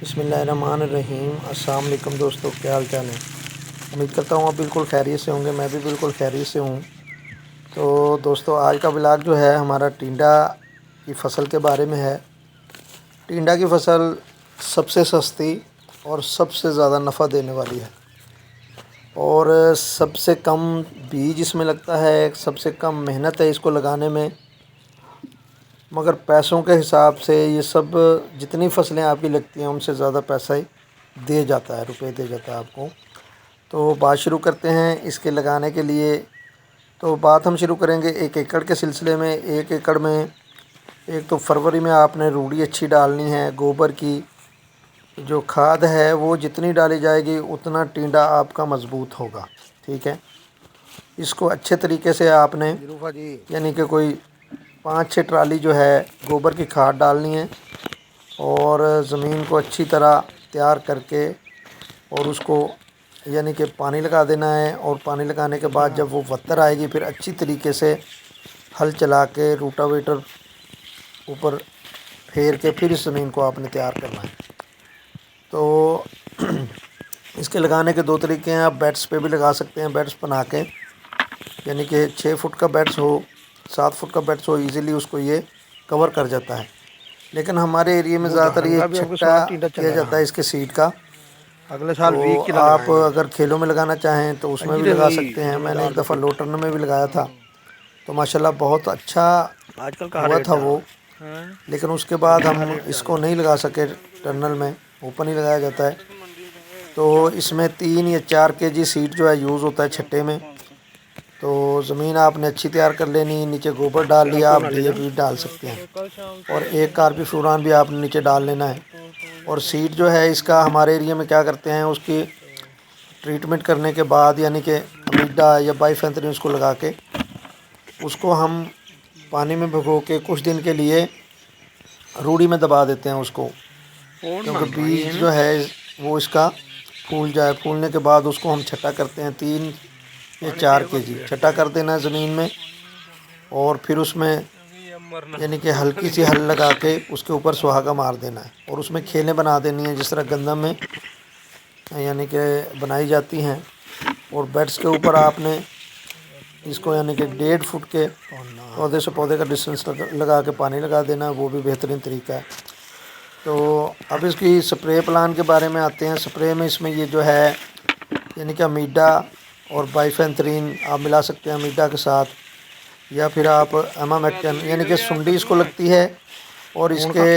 बिस्मिल्लाहिर्रहमानिर्रहीम। अस्सलाम वालेकुम दोस्तों, क्या हाल चाल है। उम्मीद करता हूँ आप बिल्कुल खैरियत से होंगे। मैं भी बिल्कुल खैरियत से हूँ। तो दोस्तों, आज का ब्लॉग जो है हमारा टिंडा की फ़सल के बारे में है। टिंडा की फ़सल सबसे सस्ती और सबसे ज़्यादा नफ़ा देने वाली है और सबसे कम बीज इसमें लगता है, सबसे कम मेहनत है इसको लगाने में। मगर पैसों के हिसाब से ये सब जितनी फसलें आपकी लगती हैं उनसे ज़्यादा पैसा ही दे जाता है, रुपए दे जाता है आपको। तो बात शुरू करते हैं इसके लगाने के लिए। तो बात हम शुरू करेंगे 1 एकड़ के सिलसिले में। 1 एकड़ में एक तो फरवरी में आपने रूढ़ी अच्छी डालनी है। गोबर की जो खाद है वो जितनी डाली जाएगी उतना टिंडा आपका मज़बूत होगा। ठीक है, इसको अच्छे तरीके से आपने यानी कि कोई 5-6 ट्राली जो है गोबर की खाद डालनी है और ज़मीन को अच्छी तरह तैयार करके और उसको यानी कि पानी लगा देना है। और पानी लगाने के बाद जब वो वत्तर आएगी फिर अच्छी तरीके से हल चला के रूटावेटर ऊपर फेर के फिर इस ज़मीन को आपने तैयार करना है। तो इसके लगाने के 2 तरीके हैं। आप बेड्स पे भी लगा सकते हैं, बेड्स बना के, यानी कि 6 फुट का बेड्स हो, 7 फुट का बेड्स हो, इजीली उसको ये कवर कर जाता है। लेकिन हमारे एरिया में ज़्यादातर ये छट्टा किया जाता है इसके सीड का। अगले साल तो आप अगर खेलों में लगाना चाहें तो उसमें भी लगा सकते हैं। मैंने एक दफ़ा लो टर्न में भी लगाया था तो माशाल्लाह बहुत अच्छा हुआ था वो। लेकिन उसके बाद हम इसको नहीं लगा सके टर्नल में, ओपन ही लगाया जाता है। तो इसमें 3 या 4 केजी सीड जो है यूज़ होता है छट्टे में। तो ज़मीन आपने अच्छी तैयार कर लेनी, नीचे गोबर डाल लिया, आप DAP डाल सकते हैं और 1 कार्बोफ्यूरान भी आपने नीचे डाल लेना है। और सीड जो है इसका हमारे एरिया में क्या करते हैं, उसकी ट्रीटमेंट करने के बाद यानी कि अमीडा या बाइफेंथ्रिन उसको लगा के उसको हम पानी में भिगो के कुछ दिन के लिए रूढ़ी में दबा देते हैं उसको, क्योंकि बीज जो है वो इसका फूल जाए। फूलने के बाद उसको हम छट्टा करते हैं 3 या 4 केजी छट्टा कर देना है ज़मीन में। और फिर उसमें यानी कि हल्की सी हल लगा के उसके ऊपर सुहागा मार देना है और उसमें खेलें बना देनी है जिस तरह गंदम में यानी कि बनाई जाती हैं। और बेड्स के ऊपर आपने इसको यानी कि 1.5 फुट के पौधे से पौधे का डिस्टेंस लगा के पानी लगा देना, वो भी बेहतरीन तरीका है। तो अब इसकी स्प्रे प्लान के बारे में आते हैं। स्प्रे में इसमें ये जो है यानी कि अमीडा और बाइफेंथ्रिन आप मिला सकते हैं अमीडा के साथ, या फिर आप एमामेक्टिन यानी कि सुंडी इसको लगती है और इसके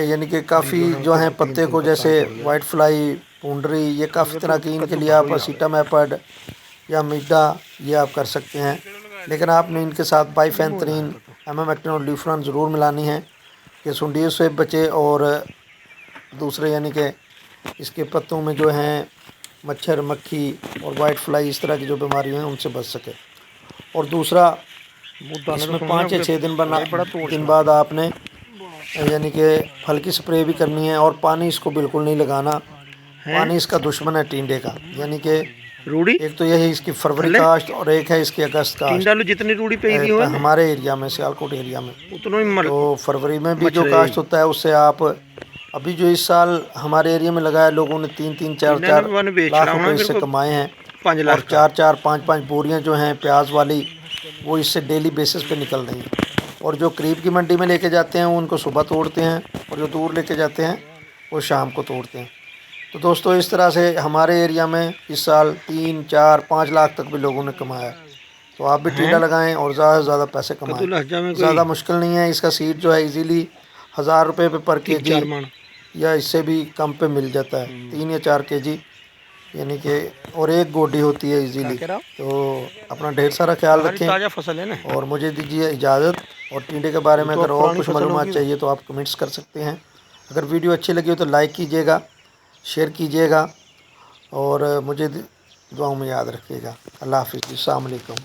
यानी कि काफ़ी जो हैं पत्ते को, जैसे वाइट फ्लाई, पूंडरी, ये काफ़ी तरह की, इनके लिए आप असीटामेपड या अमीडा ये आप कर सकते हैं। लेकिन आपने इनके साथ बाइफेंथ्रिन, एमामेक्टिन और ल्यूफ्रान ज़रूर मिलानी है कि सुंडियों से बचे और दूसरे यानी कि इसके पत्तों में जो हैं मच्छर, मक्खी और वाइट फ्लाई, इस तरह की जो बीमारियां हैं उनसे बच सके। और दूसरा, इसमें 5 या 6 दिन बाद आपने यानी कि फल की स्प्रे भी करनी है। और पानी इसको बिल्कुल नहीं लगाना, पानी इसका दुश्मन है टिंडे का। यानी कि रूढ़ी एक तो यही इसकी फरवरी काश्त और एक है इसकी अगस्त काश्त। जितनी रूढ़ी पे हमारे एरिया में, सियालकोट एरिया में, उतना तो फरवरी में भी जो काश्त होता है उससे आप अभी जो इस साल हमारे एरिया में लगाया, लोगों ने 3-3, 4-4 लाख रुपए इससे कमाए हैं। 5 और लाख 4-4, 5-5 बोरियां जो हैं प्याज वाली वो इससे डेली बेसिस पे निकल रही हैं। और जो करीब की मंडी में लेके जाते हैं उनको सुबह तोड़ते हैं और जो दूर लेके जाते हैं वो शाम को तोड़ते हैं। तो दोस्तों, इस तरह से हमारे एरिया में इस साल 3, 4, 5 लाख तक भी लोगों ने कमाया। तो आप भी टिंडा लगाएं और ज़्यादा से ज़्यादा पैसे कमाएं। ज़्यादा मुश्किल नहीं है। इसका सीड जो है इजीली 1000 रुपये पे पर केजी या इससे भी कम पे मिल जाता है, 3 या 4 केजी यानी कि, और एक गोडी होती है इजीली। तो अपना ढेर सारा ख्याल रखें फसल है ना। और मुझे दीजिए इजाज़त। और टिंडे के बारे में अगर और कुछ मालूमात चाहिए तो आप कमेंट्स कर सकते हैं। अगर वीडियो अच्छी लगी हो तो लाइक कीजिएगा, शेयर कीजिएगा और मुझे दुआओं में याद रखिएगा। अल्लाह हाफ़िज़। अस्सलाम वालेकुम।